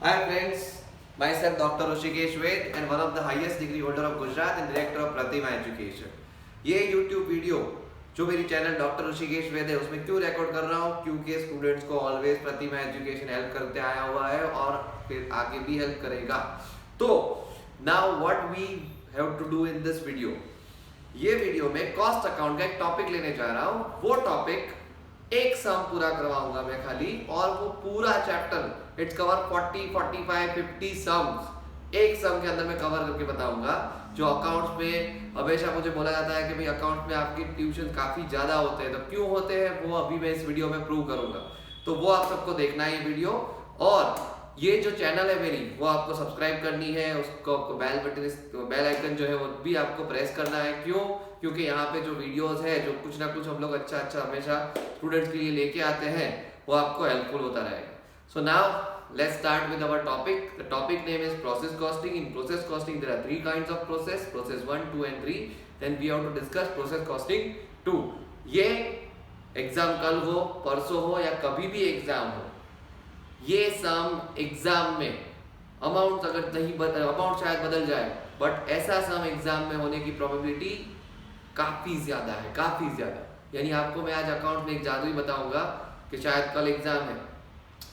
Hi friends, myself Dr. Rishikesh Ved and one of the highest degree holder of Gujarat and director of Pratima Education. ये YouTube video जो मेरी channel doctor Rishikesh वेद है उसमें क्यों record कर रहा हूँ, क्योंकि स्टूडेंट्स को ऑलवेज प्रतिमा एजुकेशन हेल्प करते आया हुआ है और फिर आगे भी हेल्प करेगा। तो now what we have to do in this video, ये वीडियो में कॉस्ट अकाउंट का एक टॉपिक लेने जा रहा हूँ। वो टॉपिक एक सम पूरा करवाऊंगा मैं खाली, और वो पूरा चैप्टर इट्स कवर 40, 45, 50 सम्स एक सम के अंदर मैं कवर करके बताऊंगा। जो अकाउंट्स में हमेशा मुझे बोला जाता है कि भाई अकाउंट्स में आपकी ट्यूशन काफी ज्यादा होते हैं, तो क्यों होते हैं वो अभी मैं इस वीडियो में प्रूव करूंगा। तो वो आप सबको देखना है ये वीडियो, और ये जो चैनल है मेरी वो आपको सब्सक्राइब करनी है, उसको आपको बेल आइकन जो है वो भी आपको प्रेस करना है। क्यों? क्योंकि यहाँ पे जो वीडियोस है, जो कुछ ना कुछ हम लोग अच्छा हमेशा स्टूडेंट्स के लिए लेके आते हैं, वो आपको हेल्पफुल होता रहेगा। So now let's start with our topic. The topic name is process costing. In process costing there are three kinds of process 1, 2 and 3. Then we have to discuss process costing 2. ये exam कल हो, परसों हो या कभी भी exam हो, ये सम एग्जाम में अमाउंट अगर नहीं अमाउंट शायद बदल जाए, बट ऐसा सम एग्जाम में होने की प्रोबेबिलिटी काफी ज्यादा है, काफी ज्यादा। यानी आपको मैं आज अकाउंट में एक जादू ही बताऊंगा कि शायद कल एग्जाम है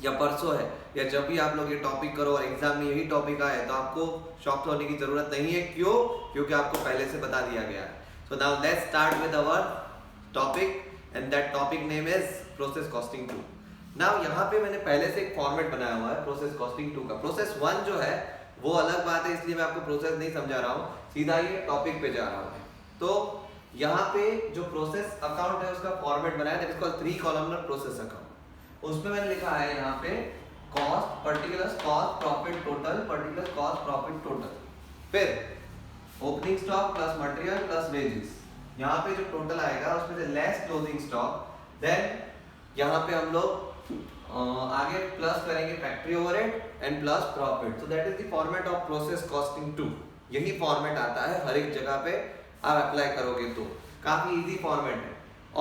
या परसों है, या जब भी आप लोग ये टॉपिक करो और एग्जाम में यही टॉपिक आए तो आपको शॉक होने की जरूरत नहीं है। क्यों? क्योंकि आपको पहले से बता दिया गया है। So now let's start with our topic and that topic name is process costing 2। Now यहाँ पे मैंने पहले से एक फॉर्मेट बनाया हुआ है प्रोसेस कॉस्टिंग 2 का। प्रोसेस 1 जो है वो अलग बात है, इसलिए मैं आपको प्रोसेस नहीं समझा रहा हूँ, सीधा ये टॉपिक पे जा रहा हूँ। तो यहाँ पे जो प्रोसेस अकाउंट है उसका फॉर्मेट बनाया that is called 3 columnar process account. उसमें मैंने लिखा है यहाँ पे cost, particular cost profit total, particular cost profit total, फिर opening stock plus material plus wages. यहाँ पे जो टोटल आएगा उसमें से लेस क्लोजिंग स्टॉक, देन यहाँ पे हम लोग आगे प्लस करेंगे factory overhead and plus profit. So that is the format of process costing 2। यही फॉर्मेट आता है हर एक जगह पे, आप अप्लाई करोगे तो काफी इजी फॉर्मेट है।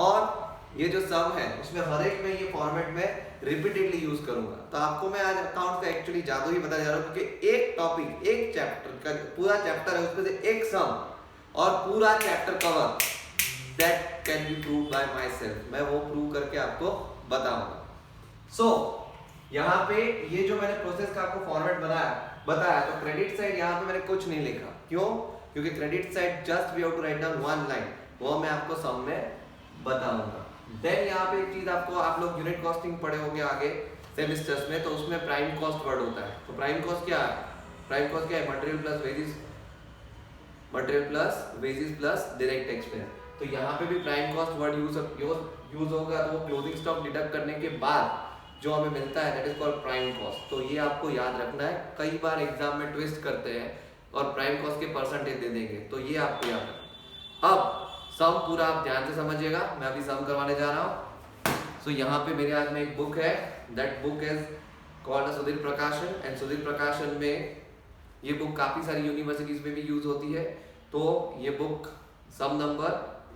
और ये जो सम है उसमें हर एक में ये फॉर्मेट में रिपीटेडली यूज करूंगा। तो आपको मैं आज अकाउंट का एक्चुअली जादू ही बताने जा रहा हूँ, क्योंकि एक टॉपिक, एक चैप्टर का पूरा चैप्टर है, उसमें से एक सम और पूरा chapter cover, that can be prove by my self. मैं वो प्रूव करके आपको बताऊंगा। सो यहाँ पे ये जो मैंने प्रोसेस का आपको फॉर्मेट बताया, तो क्रेडिट साइड यहाँ पे मैंने कुछ नहीं लिखा। क्यों? क्योंकि credit side just we have to write down one line, वो मैं आपको सम में बताऊंगा। देन यहाँ पे एक चीज आपको, आप लोग यूनिट कॉस्टिंग पढ़े होंगे आगे सेमेस्टर्स में, तो उसमें प्राइम कॉस्ट वर्ड होता है। तो प्राइम कॉस्ट क्या है? प्राइम कॉस्ट क्या है? Material plus wages plus direct expense. तो यहाँ पे भी प्राइम कॉस्ट वर्ड यूज होगा, तो वो क्लोजिंग स्टॉक डिडक्ट करने के बाद जो हमें मिलता है that is called prime cost. तो ये आपको याद रखना है, कई बार एग्जाम में ट्विस्ट करते हैं और प्राइम कॉस्ट के परसेंटेज दे देंगे, तो ये आपको याद रखना। अब सम पूरा आप ध्यान से समझिएगा, मैं अभी सम करवाने जा रहा हूँ। सो यहाँ पे मेरे हाथ में एक बुक है, that book is called Sudhir प्रकाशन, एंड सुधीर प्रकाशन में ये बुक काफी सारी यूनिवर्सिटीज में भी यूज होती है। तो ये बुक सम नंबर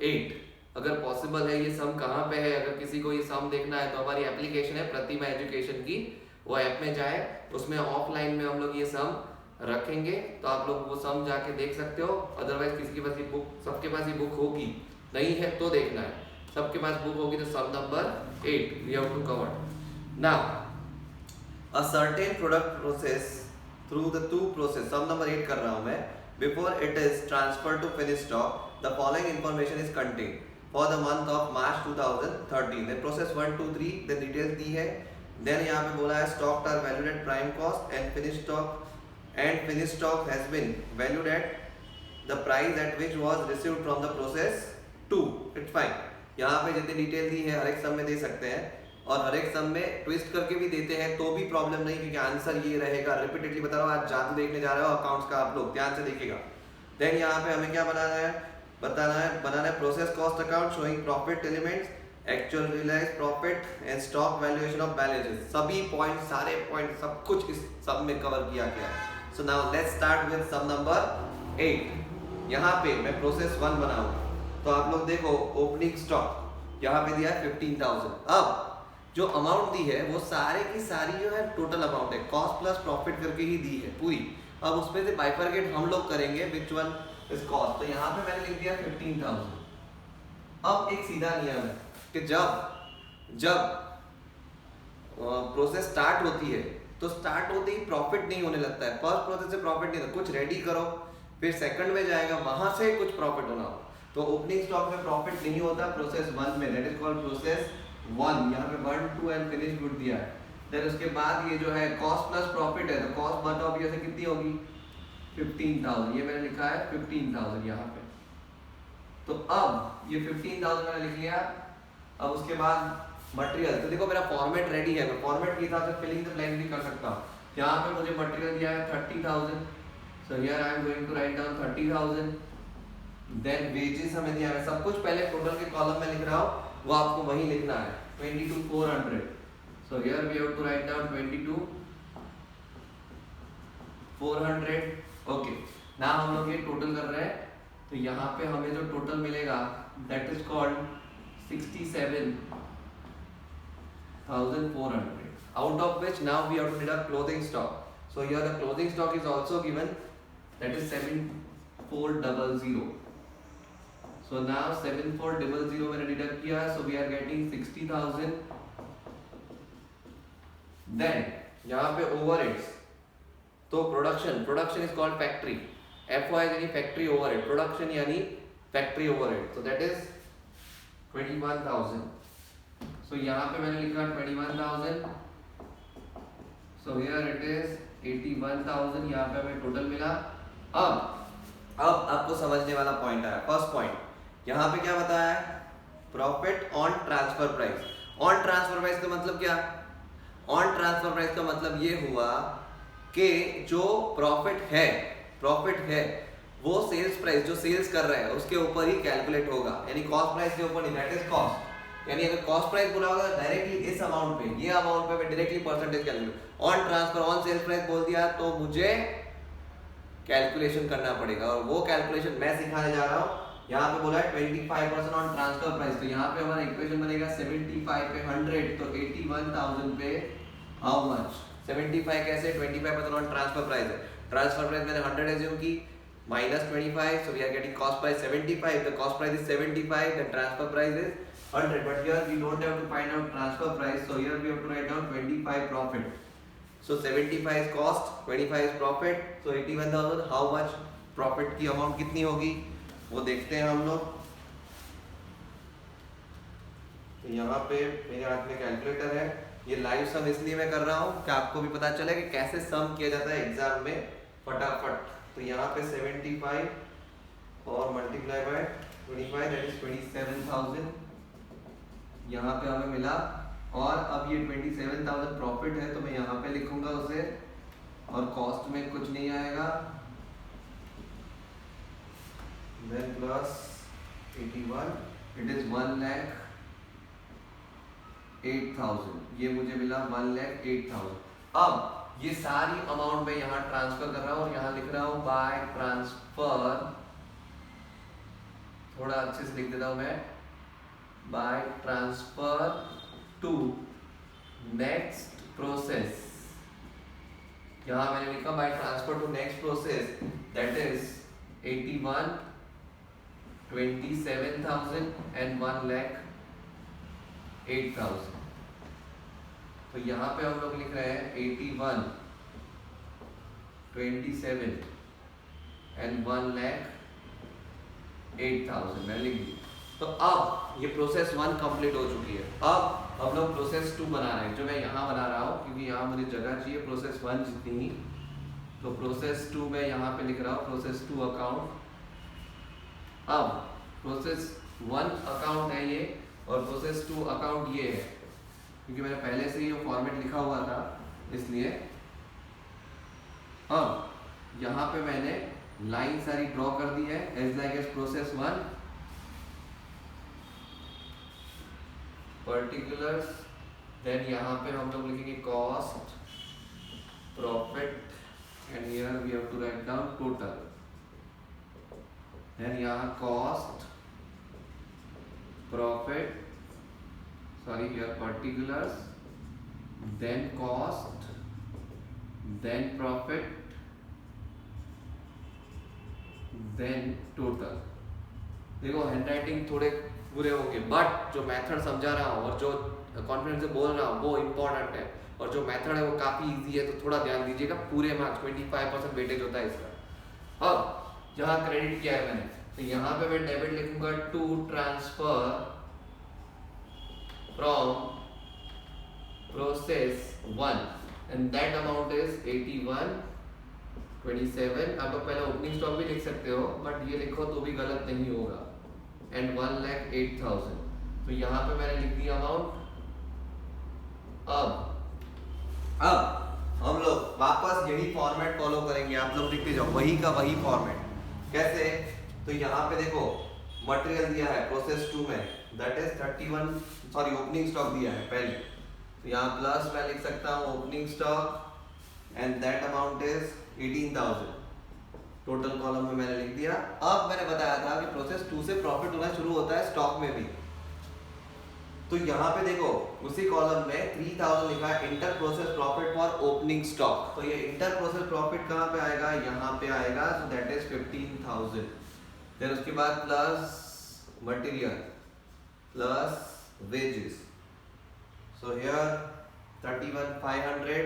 8, अगर पॉसिबल है ये सम कहाँ पे है, अगर किसी को ये सम देखना है तो हमारी एप्लीकेशन है प्रतिमा एजुकेशन की, वो ऐप में जाए, उसमें ऑफलाइन में हम लोग ये सम रखेंगे, तो आप लोग वो सम जाके देख सकते हो। अदरवाइज किसी के पास ये बुक, सबके पास ये बुक होगी, नहीं है तो देखना है, सबके पास बुक होगी तो some number 8 we have to cover. Now a certain product process through the 2 process, some number 8 कर रहा हूं मैं, before it is transfer to finish stock the following information is contain for the month of March 2013। Then process 1, 2, 3 then details दी है। Then यहाँ पे बोला है stock are valued at prime cost and finish stock has been valued at the price at which was received from the process 2. It's fine. यहाँ पे जितनी detail दी है हर एक सम में दे सकते हैं, और हर एक सम में ट्विस्ट करके भी देते हैं तो भी प्रॉब्लम नहीं, क्योंकि आंसर ये रहेगा। रिपीटेडली बता रहा हूँ, आज जादू देखने जा रहे हो अकाउंट्स का, आप लोग ध्यान से देखिएगा। देन यहाँ पे हमें क्या बनाना है process cost account showing profit elements, actual realised profit and stock valuation of balances. सभी पॉइंट, सारे पॉइंट, सब कुछ इस सब में कवर किया गया है। So now let's start with sum number 8। यहाँ पे मैं प्रोसेस 1 बनाऊंगा, तो आप लोग देखो ओपनिंग स्टॉक यहाँ पे दिया है 15,000। अब जो अमाउंट दी है वो सारे की सारी जो है टोटल अमाउंट है, कॉस्ट प्लस प्रॉफिट करके ही दी है पूरी। अब उसमें से बाइफरकेट हम लोग करेंगे विच वन इज कॉस्ट। तो यहाँ पे मैंने लिख दिया 15,000। अब एक सीधा नियम है कि जब प्रोसेस स्टार्ट होती है तो स्टार्ट होते ही प्रॉफिट नहीं होने लगता है, फर्स्ट प्रोसेस से प्रॉफिट नहीं होता, कुछ रेडी करो फिर सेकंड में जाएगा वहां से कुछ प्रॉफिट होना हो। तो ओपनिंग स्टॉक में प्रॉफिट नहीं होता प्रोसेस 1 में, दैट इज कॉल्ड प्रोसेस 1। यहाँ पे 1 2 एंड फिनिश गुड दिया है। देन उसके बाद ये जो है कॉस्ट प्लस प्रॉफिट है, तो कॉस्ट बताओ भैया से कितनी होगी 15,000, ये मैंने लिखा है 15,000 यहाँ पे। तो अब ये 15,000 मैंने लिख लिया। अब उसके बाद मटेरियल, तो देखो मेरा फॉर्मेट रेडी है, मैं फॉर्मेट के हिसाब से फिलिंग द ब्लैंक भी कर सकता हूँ। यहाँ पे मुझे मटेरियल दिया है 30,000, so here I am going to write down 30,000। Then wages हमें दिया है, सब कुछ पहले टोटल के कॉलम में लिख रहा हूँ, वो आपको वहीं लिखना है 22,400। So here we have to write down 22,400। Okay, now हम लोग ये टोटल कर रहे हैं, तो यहाँ पे हमें जो टोटल मिलेगा that is called 67,400, out of which now we have to deduct clothing stock. So here the clothing stock is also given, that is 7400. So now 7400 मैंने deduct किया, so we are getting 60,000. Then यहाँ पे overheads, तो production is called factory, FY यानी factory overhead, production यानी factory overhead, so that is 21,000. So यहाँ पे मैंने लिखा 21,000, so here it is 81,000, यहाँ पे हमें टोटल मिला। अब आपको समझने वाला पॉइंट आया, फर्स्ट पॉइंट यहाँ पे क्या बताया है, profit on transfer price. On transfer price का मतलब क्या, ऑन ट्रांसफर प्राइस का मतलब ये हुआ कि जो प्रॉफिट है वो सेल्स प्राइस जो सेल्स कर रहा है उसके ऊपर ही कैलकुलेट होगा, यानी कॉस्ट प्राइस के ऊपर नहीं, दैट इज कॉस्ट। यानी अगर कॉस्ट प्राइस बोला होगा डायरेक्टली इस अमाउंट पे, ये अमाउंट पे मैं directly percentage calculate, on transfer on sales price बोल दिया तो मुझे कैलकुलेशन करना पड़ेगा, और वो कैलकुलेशन मैं सिखाने जा रहा हूँ। यहाँ पे बोला है 25% ऑन ट्रांसफर प्राइस, तो यहाँ पे हमारा इक्वेशन बनेगा 75 पे 100, तो 81,000 पे हाउ मच, 75 कैसे, 25% ऑन ट्रांसफर प्राइस है, ट्रांसफर प्राइस मैंने 100 एज्यूम की, minus 25, so we are getting cost price 75, the cost price is 75, the transfer price is 100, but here we don't have to find out transfer price, so here we have to write down 25 profit. So 75 is cost, 25 is profit, so 81,000, how much profit की amount कितनी होगी वो देखते हैं हम लोग। तो यहाँ पे मेरे हाथ में कैलकुलेटर है, ये लाइव सम इसलिए मैं कर रहा हूँ कि आपको भी पता चले कि कैसे सम किया जाता है एग्जाम में फटाफट। तो यहाँ पे 75 और मल्टीप्लाई बाय 25 दैट इज 27,000 यहाँ पे हमें मिला, और अब ये 27,000 प्रॉफिट है तो मैं यहाँ पे लिखूंगा उसे, और कॉस्ट में कुछ नहीं आएगा, देन प्लस 81 इट इज 1,08,000, ये मुझे मिला 1,08,000। अब ये सारी अमाउंट मैं यहाँ ट्रांसफर कर रहा हूँ और यहाँ लिख रहा हूँ बाय ट्रांसफर, थोड़ा अच्छे से लिख देता हूँ मैं, by transfer to next process. यहाँ मैंने लिखा by transfer to next process, that is 81, 27,000 and 1,08,000। तो यहाँ पे हम लोग लिख रहे हैं 81, 27 एंड 1,08,000 मैं लिख दी। तो अब ये प्रोसेस 1 कंप्लीट हो चुकी है, अब हम लोग प्रोसेस 2 बना रहे हैं, जो मैं यहाँ बना रहा हूँ क्योंकि यहाँ मुझे जगह चाहिए प्रोसेस 1 जितनी ही। तो प्रोसेस 2 मैं यहाँ पे लिख रहा हूँ, प्रोसेस 2 अकाउंट। अब प्रोसेस 1 अकाउंट है ये, और प्रोसेस 2 अकाउंट ये है, क्योंकि मैंने पहले से ही फॉर्मेट लिखा हुआ था इसलिए। अब यहाँ पे मैंने लाइन सारी ड्रॉ कर दी है, as like as process 1 particulars, then यहाँ पे हम लोग लिखेंगे cost profit and here we have to write down total, then यहाँ cost profit, sorry here particulars, then cost, then profit, then total। देखो हैंडराइटिंग थोड़े बुरे होंगे बट जो मेथड समझा रहा हूँ और जो कॉन्फिडेंस से बोल रहा हूँ वो इम्पोर्टेंट है, और जो मेथड है वो काफ़ी इजी है, तो थोड़ा ध्यान दीजिएगा। पूरे मार्क्स 25% वेटेज होता है इसका। अब यहाँ क्रेडिट किया है मैंने, तो यहाँ पे मैं डेबिट लिखूंगा to transfer from process 1 and that amount is 8127। आप लोग पहले ओपनिंग स्टॉक भी लिख सकते हो बट ये लिखो तो भी गलत नहीं होगा, एंड 1,08,000। तो यहाँ पे मैंने लिख दिया अमाउंट। अब हम लोग वापस यही फॉर्मेट फॉलो करेंगे, आप लोग लिखते जाओ वही का वही फॉर्मेट। कैसे? तो यहाँ पे देखो मटेरियल दिया है प्रोसेस 2 में, that is 31, sorry opening stock दिया है पहले, तो यहाँ प्लस मैं लिख सकता हूँ opening stock and that amount is 18,000। Total column में मैंने लिख दिया। अब मैंने बताया था कि प्रोसेस 2 से प्रॉफिट होना शुरू होता है स्टॉक में भी, तो यहाँ पे देखो उसी कॉलम में 3,000 लिखा है inter process profit for opening stock. तो ये इंटर प्रोसेस प्रॉफिट कहाँ पे आएगा? यहाँ पे आएगा, सो दैट इज 15,000। फिर उसके बाद plus material plus wages, so here 31,500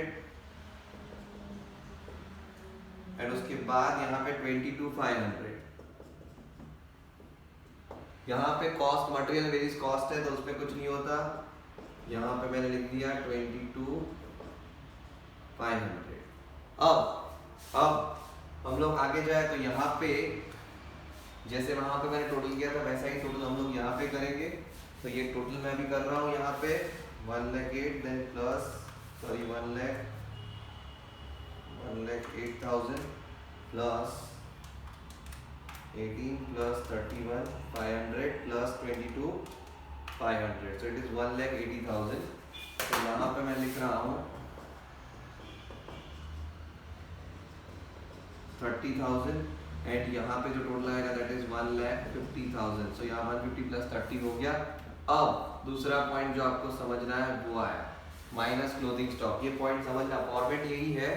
and उसके बाद यहाँ पे 22,500। यहाँ पे कॉस्ट मटेरियल वेजेस कॉस्ट है तो उसमें कुछ नहीं होता, यहाँ पे मैंने लिख दिया 22,500। अब हम लोग आगे जाए तो यहाँ पे जैसे वहां पे मैंने टोटल किया था वैसा ही टोटल हम लोग यहाँ पे करेंगे। तो ये टोटल मैं भी कर रहा हूँ यहाँ पे 1,08,000 then plus sorry 1,08,000 plus 18 plus 31,500 plus 22,500, so it is 1,80,000। तो यहाँ पे मैं लिख रहा हूँ 30,000 एंड यहाँ पे जो टोटल आएगा दैट इज 1,50,000। सो यहाँ 150 प्लस 30 हो गया। अब दूसरा पॉइंट जो आपको समझना है वो आया माइनस क्लोथिंग स्टॉक। ये पॉइंट समझना, फॉर्मेट यही है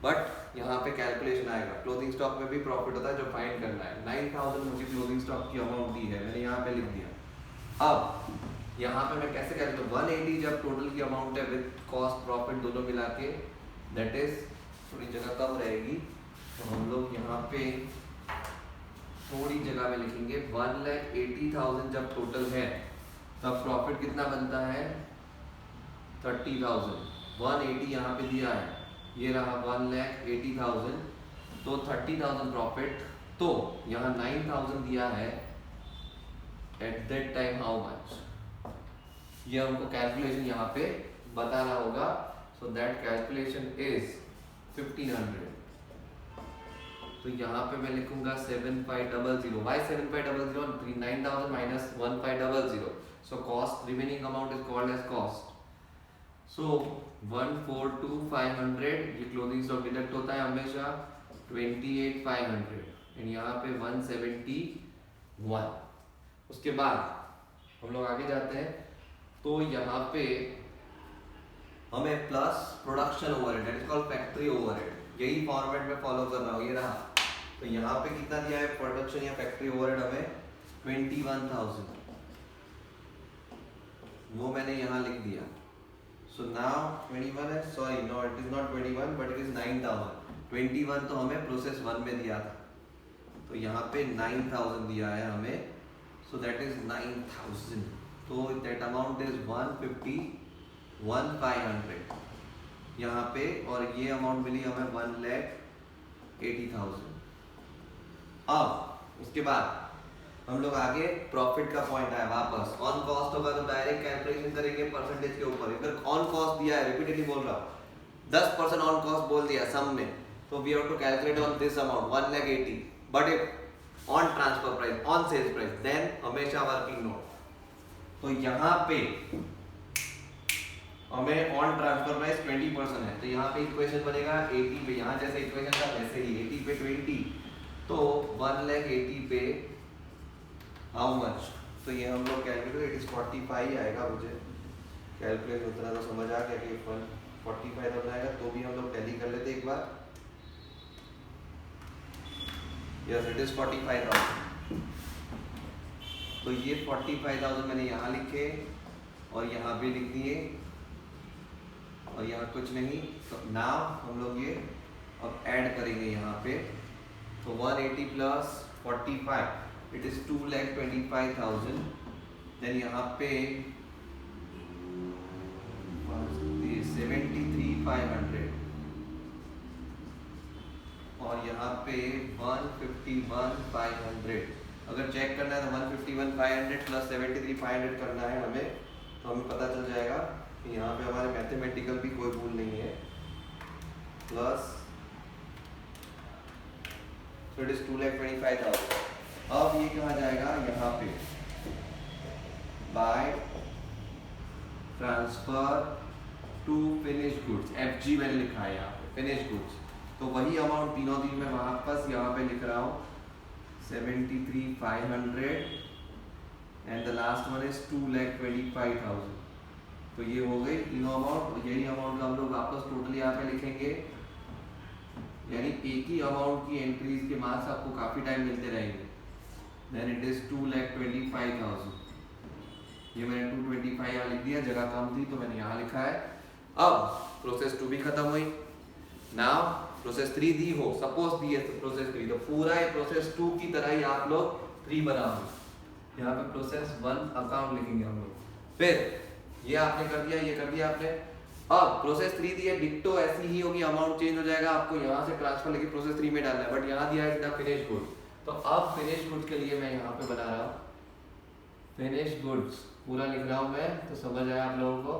बट यहाँ पे कैलकुलेशन आएगा। क्लोथिंग स्टॉक में भी प्रॉफिट होता है जो फाइंड करना है। 9,000 मुझे क्लोथिंग स्टॉक की अमाउंट दी है, मैंने यहाँ पे लिख दिया। अब यहाँ पे मैं कैसे कैलकुलेट, 180 जब टोटल की अमाउंट है विद कॉस्ट प्रॉफिट दोनों मिला के, दैट इज थोड़ी जगह कम रहेगी तो हम लोग यहाँ पे थोड़ी जगह में लिखेंगे 1,80,000 जब टोटल है तब प्रॉफिट कितना बनता है 30,000। 180 यहाँ पे दिया है, ये रहा 1,80,000 तो 30,000 प्रॉफिट। तो यहाँ 9,000 दिया है, at that time how much, ये हमको कैलकुलेशन यहाँ पे बताना होगा। So that calculation is 1,500। तो यहाँ पे मैं लिखूंगा 7,500। Why 7,500? 9,000 minus 1,500. So cost, remaining amount is called as cost. So 142,500 ये क्लोथिंग स्टॉक डिडक्ट होता है हमेशा 28,500 एंड यहाँ पे 171। उसके बाद हम लोग आगे जाते हैं तो यहाँ पे हमें plus production overhead, that is called factory overhead. यही फॉर्मेट में फॉलो कर रहा हूँ, ये रहा। तो यहाँ पे कितना दिया है प्रोडक्शन या फैक्ट्री ओवरहेड हमें 21,000, वो मैंने यहाँ लिख दिया। सो नाउ 21 है, sorry no it is not 21 but it is 9,000। 21 तो हमें प्रोसेस 1 में दिया था तो यहाँ पे 9,000 दिया है हमें, सो दैट इज 9,000। तो दैट अमाउंट इज 151,500 यहाँ पे, और ये अमाउंट मिली हमें 1,80,000। अब उसके बाद हम लोग आगे प्रॉफिट का पॉइंट आया वापस। ऑन कॉस्ट होगा तो डायरेक्ट कैलकुलेशन करेंगे परसेंटेज के ऊपर। इधर ऑन कॉस्ट दिया है, रिपीटेडली बोल रहा हूँ, 10% ऑन कॉस्ट बोल दिया सम में, तो we have to calculate on this amount 1,80,000। But if on transfer price, on sales price, then हमेशा वर्किंग नोट। तो यहाँ पे हमें ऑन ट्रांसफर प्राइस 20% है, तो यहाँ पे इक्वेशन बनेगा 80 पे, यहाँ जैसे इक्वेशन था वैसे ही 80 पे 20, तो 1,80,000 पे हाउ मच, तो ये हम लोग कैलकुलेट, इट इज 45 आएगा मुझे। कैलकुलेट उतना तो समझ आ गया कि 145,000 आएगा, तो भी हम लोग टैली कर लेते एक बार। Yes it is 45,000। तो ये 45,000 मैंने यहाँ लिखे और यहाँ भी लिख दिए और यहाँ कुछ नहीं। तो नाउ हम लोग ये अब ऐड करेंगे यहाँ पे। तो 180 प्लस 45 इट इज 2,25,000। देन यहाँ पे 73,500 और यहाँ पे 151,500। अगर चेक करना है तो 151,500 प्लस 73,500 करना है हमें, तो हमें पता चल जाएगा कि यहाँ पे हमारे मैथमेटिकल भी कोई भूल नहीं है। Plus so it is 2,25,000। अब ये कहा जाएगा यहाँ पे by transfer to finish goods, FG मैंने लिखा है यहाँ पे फिनिश गुड्स। तो वही अमाउंट तीनों दिन में वापस यहाँ पे लिख रहा हूँ 73,500 and the last one is 2,25,000। तो ये हो गई तीनों अमाउंट। यही अमाउंट हम लोग वापस टोटल यहाँ पे लिखेंगे, यानी एक ही अमाउंट की एंट्रीज के मार्क्स आपको काफी टाइम मिलते रहेंगे। Then it is 2,25,000। ये मैंने 225 यहाँ लिख दिया, जगह कम थी तो मैंने यहाँ लिखा है। अब प्रोसेस 2 भी खत्म हुई। नाउ प्रोसेस 3 दी हो, सपोज दी है प्रोसेस 3, तो पूरा ये प्रोसेस 2 की तरह ही आप लोग 3 बनाओगे। यहाँ पे प्रोसेस 1 अकाउंट लिखेंगे हम लोग। फिर ये आपने कर दिया, ये कर दिया आपने। अब प्रोसेस 3 दी है, डिक्टो ऐसी ही होगी, अमाउंट चेंज हो जाएगा, आपको यहाँ से ट्रांसफर लेके प्रोसेस 3 में डालना है। बट यहाँ दिया है फिनिश गुड, तो अब फिनिश गुड के लिए मैं यहाँ पे बना रहा हूँ फिनिश गुड्स, पूरा लिख रहा हूँ मैं, तो समझ आया आप लोगों को।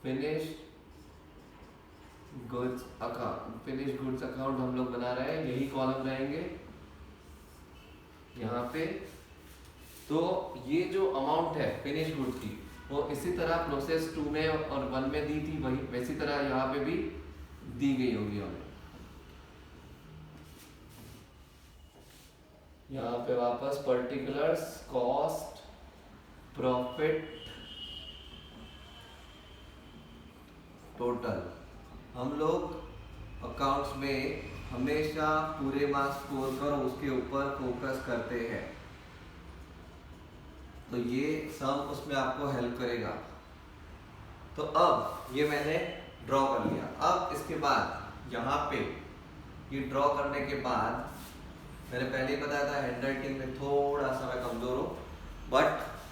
Finish goods account, finish goods account हम लोग बना रहे हैं, यही कॉलम रहेंगे यहाँ पे। तो ये जो अमाउंट है फिनिश गुड्स की, वो इसी तरह प्रोसेस 2 में और 1 में दी थी, वही वैसी तरह यहाँ पे भी दी गई होगी हमें। यहाँ पे वापस पर्टिकुलर्स, कॉस्ट, प्रॉफिट, टोटल। हम लोग अकाउंट्स में हमेशा पूरे मार्क्स स्कोर कर उसके ऊपर फोकस करते हैं, तो ये सम उसमें आपको हेल्प करेगा। तो अब ये मैंने ड्रॉ कर लिया। अब इसके बाद यहाँ पे ये ड्रॉ करने के बाद मैंने पहले ही बताया था हैंडराइटिंग में थोड़ा सा मैं कमजोर हूँ, बट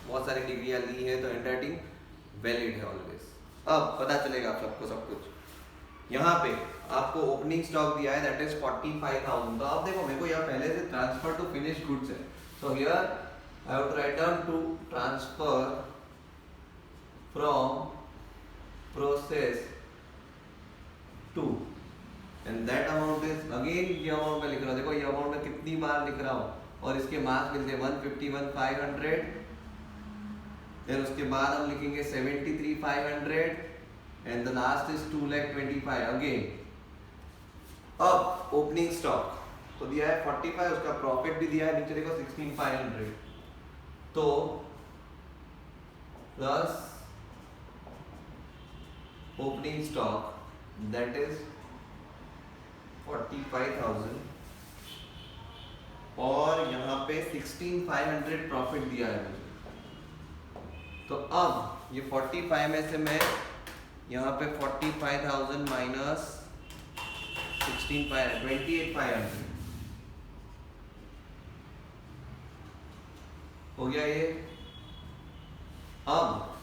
बहुत सारी डिग्रियाँ ली है तो हैंडराइटिंग वैलिड है ऑलवेज। अब पता चलेगा आप सबको सब कुछ। यहाँ पे आपको ओपनिंग स्टॉक दिया है, दैट इज 45,000। तो अब देखो मेरे को यहाँ पहले से ट्रांसफर टू फिनिश गुड्स है, so here I have to write down to transfer from process 2 and that amount is again ये अमाउंट में लिख रहा हूँ। देखो ये अमाउंट में कितनी बार लिख रहा हूँ और इसके मार्क्स मिलते हैं 151,500। फिर उसके बाद हम लिखेंगे 73,500 and the last is 2,25,000 again। अब ओपनिंग स्टॉक तो दिया है 45, उसका प्रॉफिट भी दिया है नीचे देखो 16,500, तो plus opening stock that is 45,000 और यहाँ पे 16,500 प्रॉफिट दिया है मुझे। तो अब ये 45 में से मैं यहाँ पे 45,000 माइनस 16,500 28,500 हो गया ये। अब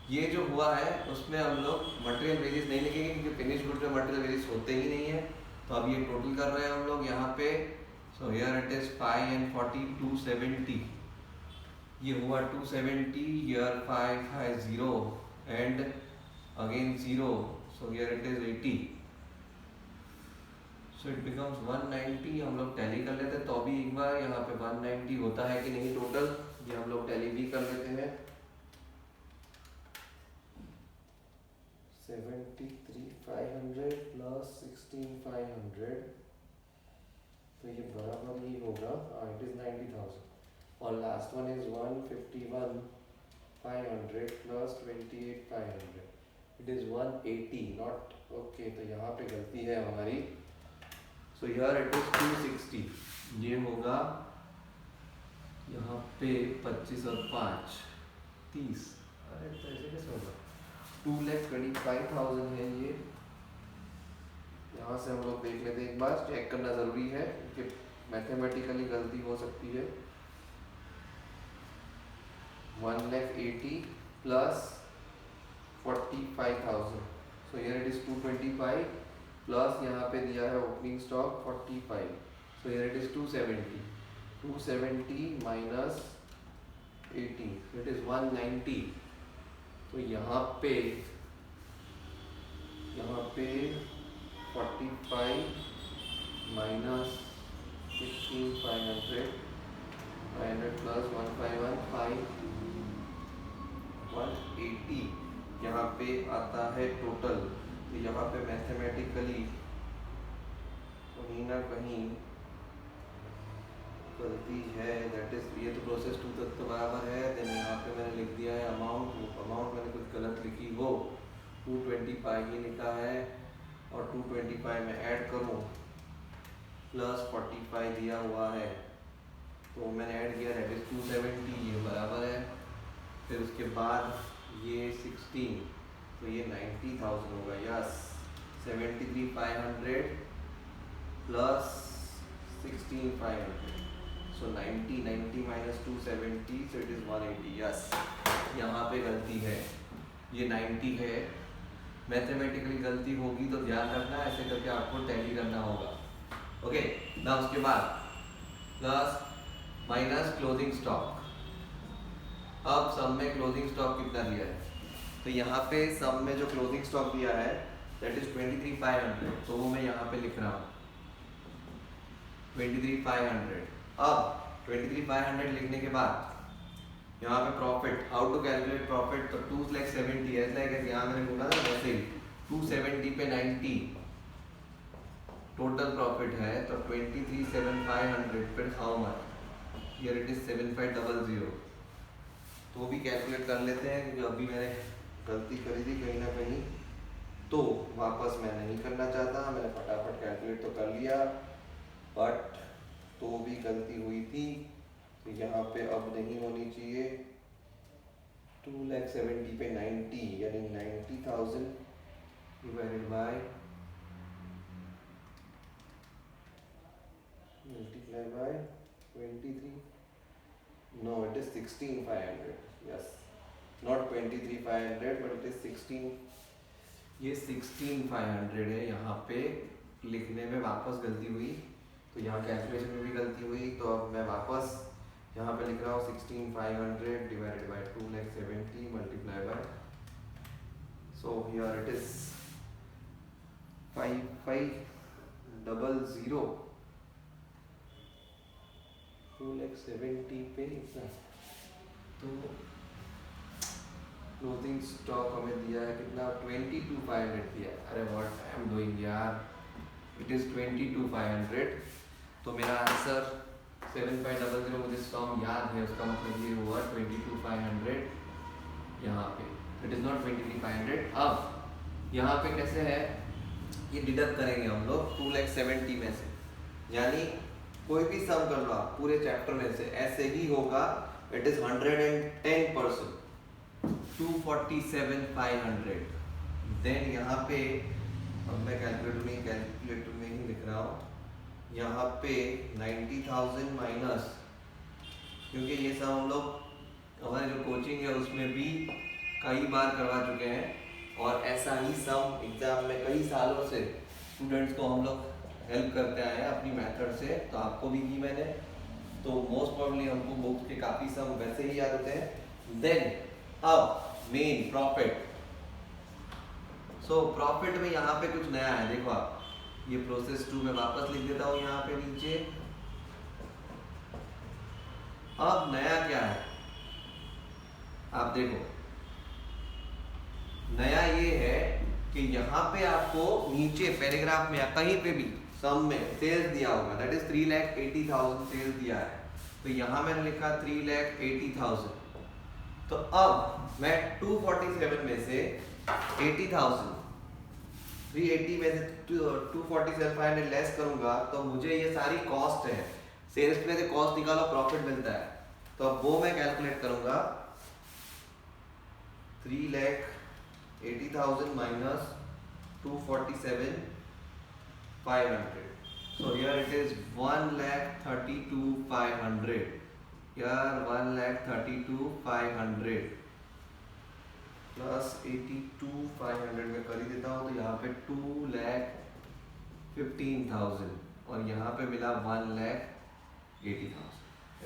ये जो हुआ है उसमें हम लोग मटेरियल वेजेस नहीं लिखेंगे क्योंकि फिनिश गुड में मटेरियल वेजेस होते ही नहीं है। तो अब ये टोटल कर रहे हैं हम लोग यहाँ पे। So here it is 5 and 40 270, ये हुआ 270, हियर 5 है 0 and again 0, so here it is 80, so it becomes 190। हम लोग टैली कर लेते हैं तो अभी एक बार यहाँ पे 190 होता है कि नहीं टोटल, ये हम लोग टैली भी कर लेते हैं। 73,500 प्लस 16,500, तो ये बराबर ही होगा, इट इज 90,000 और last one is 151,500 500 plus 28,500 it is 180 not okay, तो यहाँ पे गलती है हमारी। सो हियर इट इज 260, ये होगा यहाँ पे 25 और 5 30। अरे तो ऐसे कैसे होगा? 2,25,000 है ये। यहाँ से हम लोग देख लेते हैं, एक बार चेक करना ज़रूरी है कि मैथमेटिकली गलती हो सकती है। 1,80,000 plus 45,000, so here it is 225 plus यहाँ पे दिया है opening stock 45, so here it is 270, 270 minus 80, so it is 190। तो यहाँ पे 45 minus 16,500, 500 plus 1,515, 180 यहाँ पे आता है टोटल। तो यहाँ पे मैथमेटिकली कहीं ना कहीं गलती है, दैट इज ये तो प्रोसेस 2 तक तो बराबर है। देन यहाँ पे मैंने लिख दिया है अमाउंट मैंने कुछ गलत लिखी हो, 225 ये लिखा है और 225 में ऐड करूँ प्लस 45 दिया हुआ है, तो मैंने ऐड किया दैट इज 270, ये बराबर है। फिर उसके बाद ये 16, तो ये 90,000 होगा, yes. 73,500 plus 16,500, so 90 minus 270, so it is 180, yes. यहाँ पे गलती है, ये 90 है। मैथमेटिकली गलती होगी तो ध्यान रखना, ऐसे करके आपको टैली करना होगा। ओके ना, उसके बाद प्लस माइनस क्लोजिंग स्टॉक। अब सम में क्लोजिंग स्टॉक कितना दिया है, तो यहाँ पे सम में जो क्लोजिंग स्टॉक दिया है दैट इज 23,500, तो वो मैं यहाँ पे लिख रहा हूँ 23,500। अब 23,500 लिखने के बाद यहाँ पे profit, how to calculate profit, तो 270 ऐसा है कि यहाँ मैंने बोला ना वैसे ही 270 पे 90 टोटल प्रॉफिट है, तो 23,7,500 फिर how much, here it is 7,500। तो भी कैलकुलेट कर लेते हैं क्योंकि अभी मैंने गलती करी थी कहीं ना कहीं, तो वापस मैं नहीं करना चाहता। मैंने फटाफट कैलकुलेट तो कर लिया, बट तो भी गलती हुई थी, तो यहाँ पे अब नहीं होनी चाहिए। 2,70,000 पे 90 यानी 90,000 divided by multiply by 23, no it is 16,500, yes, not 23,500 but it is 16, ये 16,500 है। यहाँ पे लिखने में वापस गलती हुई, तो यहाँ कैलकुलेशन में भी गलती हुई, तो अब मैं वापस यहाँ पे लिख रहा हूँ 16,500 divided by 2,70,000 multiply by, so here it is 5,500, 2,70,000 पे इतना, तो क्लोजिंग स्टॉक हमें दिया है कितना, 22,500 दिया। अरे व्हाट आई एम डूइंग यार, इट इज 22,500, तो मेरा आंसर 7,500, मुझे सम याद है, उसका मतलब ये हुआ 22,500 यहाँ पे, इट इज नॉट 23,500। अब यहाँ पे कैसे है, ये डिडक्ट करेंगे हम लोग 2,70,000 में से, यानी कोई भी सम कर लो आप पूरे चैप्टर में से, ऐसे ही होगा। It is 110%, 247,500। देन यहाँ पे अब मैं कैलकुलेटर में ही लिख रहा हूँ, यहाँ पे 90,000 माइनस, क्योंकि ये सब हम लोग हमारे जो कोचिंग है उसमें भी कई बार करवा चुके हैं, और ऐसा ही सम एग्जाम में कई सालों से स्टूडेंट्स को हम लोग हेल्प करते आए हैं अपनी मेथड से, तो आपको भी की मैंने, तो मोस्ट प्रॉब्ली हमको बुक्स के काफ़ी सम वैसे ही याद होते हैं। देन अब मेन प्रॉफिट, सो प्रॉफिट में यहाँ पे कुछ नया है, देखो आप, ये प्रोसेस 2 में वापस लिख देता हूँ यहाँ पे नीचे। अब नया क्या है आप देखो, नया ये है कि यहाँ पे आपको नीचे पैराग्राफ में या कहीं पे भी सम में सेल्स दिया होगा, दैट इज 3,80,000 सेल्स दिया है, तो यहाँ मैंने लिखा 3,80,000, तो अब मैं 247 में से 80,000 380 में से 247,500 लेस करूंगा तो मुझे ये सारी कॉस्ट है, सेल्स में से कॉस्ट निकालो प्रॉफिट मिलता है, तो अब वो मैं कैलकुलेट करूंगा 3,80,000 minus 247,500. So here it is 1,32,500. Here 1,32,500 plus 82,500 में कर ही देता हूँ, तो यहाँ पे 2,15,000 और यहाँ पे मिला 1,80,000.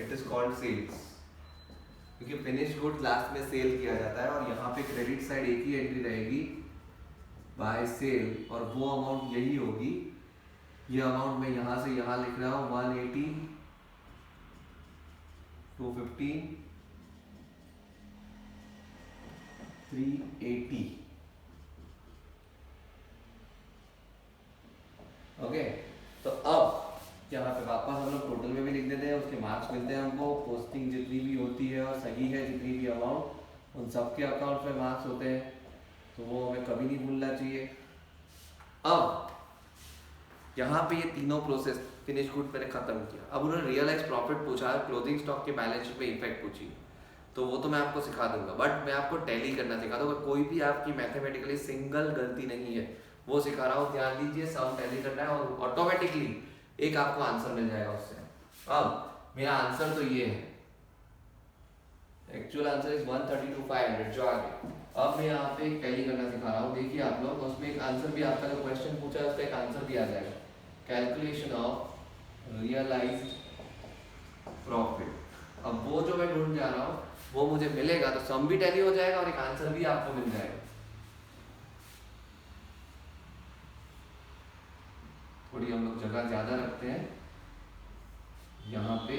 इट इज कॉल्ड सेल्स, क्योंकि फिनिश गुड लास्ट में सेल किया जाता है और यहाँ पे क्रेडिट साइड एक ही एंट्री रहेगी बाय सेल और वो अमाउंट यही होगी. ये अमाउंट मैं यहाँ से यहाँ लिख रहा हूँ 180, 215, 380. ओके, तो अब यहाँ पे वापस हम लोग टोटल में भी लिख देते हैं, उसके मार्क्स मिलते हैं हमको. पोस्टिंग जितनी भी होती है और सही है जितनी भी अमाउंट, उन सबके अकाउंट में मार्क्स होते हैं, तो वो हमें कभी नहीं भूलना चाहिए. अब यहाँ पे ये तीनों प्रोसेस फिनिश गुड मैंने खत्म किया. अब उन्होंने रियलाइज प्रॉफिट पूछा, क्लोजिंग स्टॉक के बैलेंस शीट पे इफेक्ट पूछी, तो वो तो मैं आपको सिखा दूंगा, बट मैं आपको टैली करना सिखा दूंगा. कोई भी आपकी मैथमेटिकली सिंगल गलती नहीं है, वो सिखा रहा हूँ. ध्यान दीजिए, सम टैली करना है और ऑटोमेटिकली एक आपको आंसर मिल जाएगा उससे. अब मेरा आंसर तो ये है, एक्चुअल आंसर इज 132,500 जो आ गया. अब मैं यहाँ पे एक टैली करना सिखा रहा हूँ. देखिए आप लोग, उसमें एक आंसर भी, आपका जो क्वेश्चन पूछा है उसका एक आंसर भी आ जाएगा. Calculation of realised profit. अब वो जो मैं ढूंढ जा रहा हूँ वो मुझे मिलेगा, तो सम भी टैली हो जाएगा और एक आंसर भी आपको मिल जाएगा. थोड़ी हम लोग जगह ज्यादा रखते हैं यहाँ पे.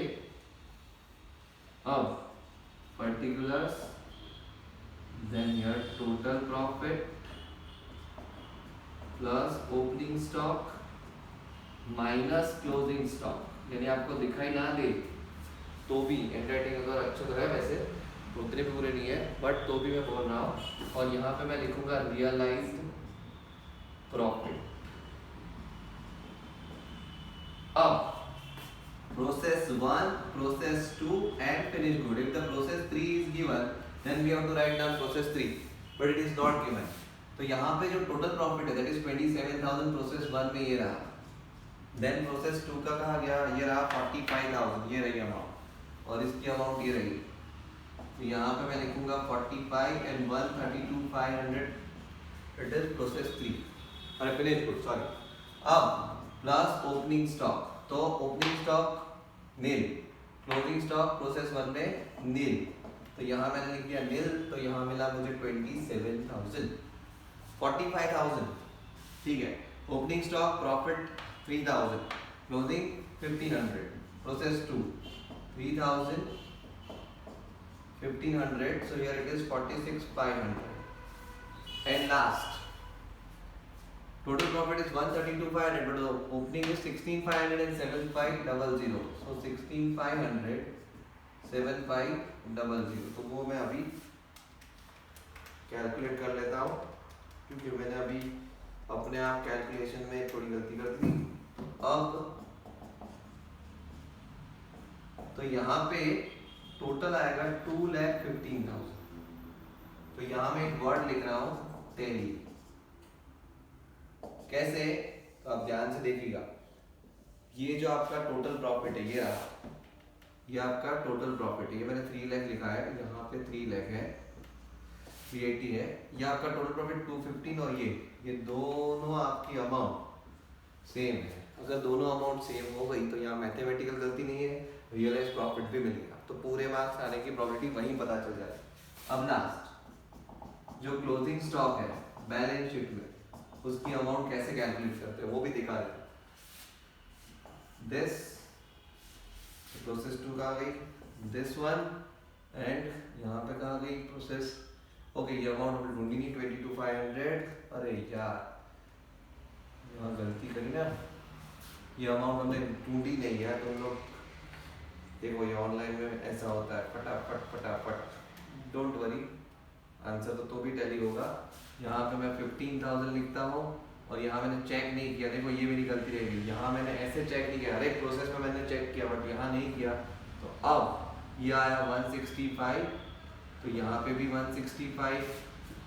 अब particulars, then your total profit plus opening stock minus closing stock. यानी आपको दिखाई ना दे तो भी, हैंडराइटिंग अगर अच्छे तो है वैसे, उतने भी पूरे नहीं है, बट तो भी मैं बोल रहा हूँ. और यहाँ पे मैं लिखूंगा रियलाइज्ड प्रॉफिट. अब process 1, process 2 and finish good. If the process 3 is given then we have to write down process 3, but it is not given. तो यहाँ पे जो टोटल प्रॉफिट है दैट इज 27,000 प्रोसेस 1 में ये रहा. देन प्रोसेस 2 का कहा गया, ये रहा 45,000, ये रही अमाउंट, और इसकी अमाउंट ये रही. तो यहाँ पे मैं लिखूंगा 45 एंड 132,500. इट इज प्रोसेस 3, अरे फिनिश गुड सॉरी. अब प्लस ओपनिंग स्टॉक, तो ओपनिंग स्टॉक नील, क्लोजिंग स्टॉक प्रोसेस 1 में नील, तो यहाँ मैंने लिख दिया नील. तो यहाँ मिला मुझे 27,000, 45,000, ठीक है. Opening stock profit 3,000, closing 1,500. Process 2 3,000, 1,500, so here it is 46,500. And last total profit is 132,500, but the opening is 16,500 and 7,500. So 16,500 7,500. तो वो मैं अभी कैलकुलेट कर लेता हूँ, क्योंकि मैंने अभी अपने आप कैलकुलेशन में थोड़ी गलती कर दी. अब तो यहाँ पे टोटल आएगा 2,15,000. तो यहाँ मैं एक वर्ड लिख रहा हूँ टैली. कैसे, तो आप ध्यान से देखिएगा. ये जो आपका टोटल प्रॉफिट है, ये रहा, ये आपका टोटल प्रॉफिट है. ये मैंने 3 लाख लिखा है, यहाँ पे 3 लाख है, 380 है. ये आपका टोटल प्रॉफिट 215 और ये दोनों आपकी अमाउंट सेम है. अगर दोनों अमाउंट सेम हो गई तो यहाँ मैथमेटिकल गलती नहीं है, रियलाइज प्रॉफिट भी मिलेगा, तो पूरे मार्क्स आने की प्रोबेबिलिटी वहीं पता चल जाएगी. अब लास्ट जो क्लोजिंग स्टॉक है बैलेंस शीट में, उसकी अमाउंट कैसे कैलकुलेट करते हैं वो भी दिखा देते हैं. दिस प्रोसेस 2 कहाँ गई, दिस वन, एंड यहाँ पे कहाँ गई प्रोसेस. ओके, ये अमाउंट हम ढूंढी नहीं, 22,500. अरे यार यहाँ गलती करी ना, ये अमाउंट हमने ढूंढी नहीं है. तुम लोग देखो, ये ऑनलाइन में ऐसा होता है, फटाफट फटाफट डोंट वरी, आंसर तो भी टैली होगा। यहाँ पे मैं 15,000 लिखता हूँ और यहाँ मैंने चेक नहीं किया, देखो ये मेरी गलती रह गई, यहाँ मैंने ऐसे चेक नहीं किया, हर एक प्रोसेस में मैंने चेक किया बट यहाँ नहीं किया। तो अब ये आया 165, तो यहाँ पे भी 165,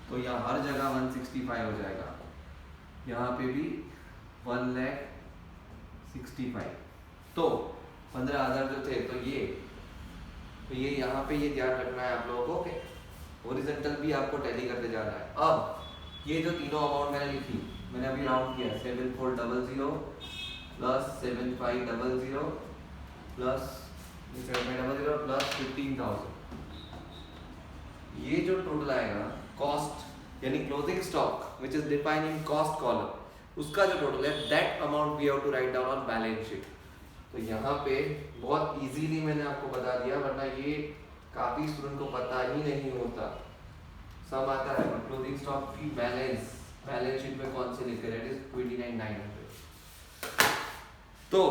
तो यहाँ हर जगह 165 हो जाएगा, यहाँ पे भी 1,65,000। तो 15,000 जो थे, तो ये यहाँ पे ये ध्यान रखना है आप लोगों को कि हॉरिजॉन्टल भी आपको टैली करते जाना है। अब ये जो तीनों अमाउंट मैंने लिखी, मैंने अभी राउंड किया, 7400 प्लस 7500 प्लस 7500 प्लस 15,000, ये जो टोटल आएगा कॉस्ट यानी closing stock which is defined in cost column, उसका जो टोटल है that amount we have to write down on balance sheet. तो यहाँ पे बहुत इजीली मैंने आपको बता दिया, वरना ये काफ़ी स्टूडेंट को पता ही नहीं होता। सब आता है पर क्लोजिंग स्टॉक की बैलेंस शीट में कौन से लिखे, दैट इज 29,900। तो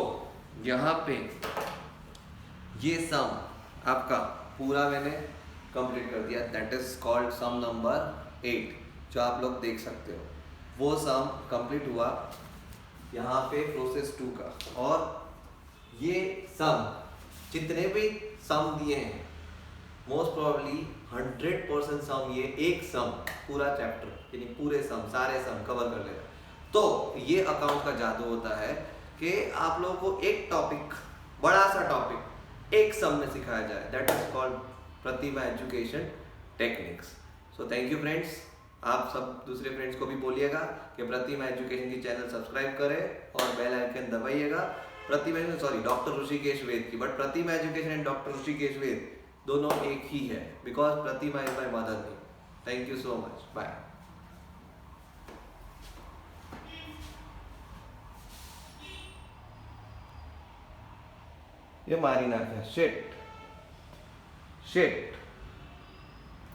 यहाँ पे ये सम आपका पूरा मैंने कंप्लीट कर दिया, that is called sum number 8, जो आप लोग देख सकते हो। वो सम कंप्लीट हुआ यहाँ पे प्रोसेस 2 का। और ये सम जितने भी सम दिए हैं मोस्ट प्रोबेबली 100% सम, ये एक सम पूरा चैप्टर यानी पूरे सम सारे सम कवर कर लेगा। तो ये अकाउंट का जादू होता है कि आप लोगों को एक टॉपिक, बड़ा सा टॉपिक एक सम में सिखाया जाए, that is called Pratibha education techniques. So thank you friends, आप सब दूसरे फ्रेंड्स को भी बोलिएगा कि प्रतिभा एजुकेशन की चैनल सब्सक्राइब करें और बेल आइकन दबाइएगा। डॉक्टर ऋषिकेश वेद की, but Pratibha education and doctor Rishikesh Ved दोनों एक ही है, because Pratibha is my mother name. Thank you so much, bye. ये मारी ना है, शिट।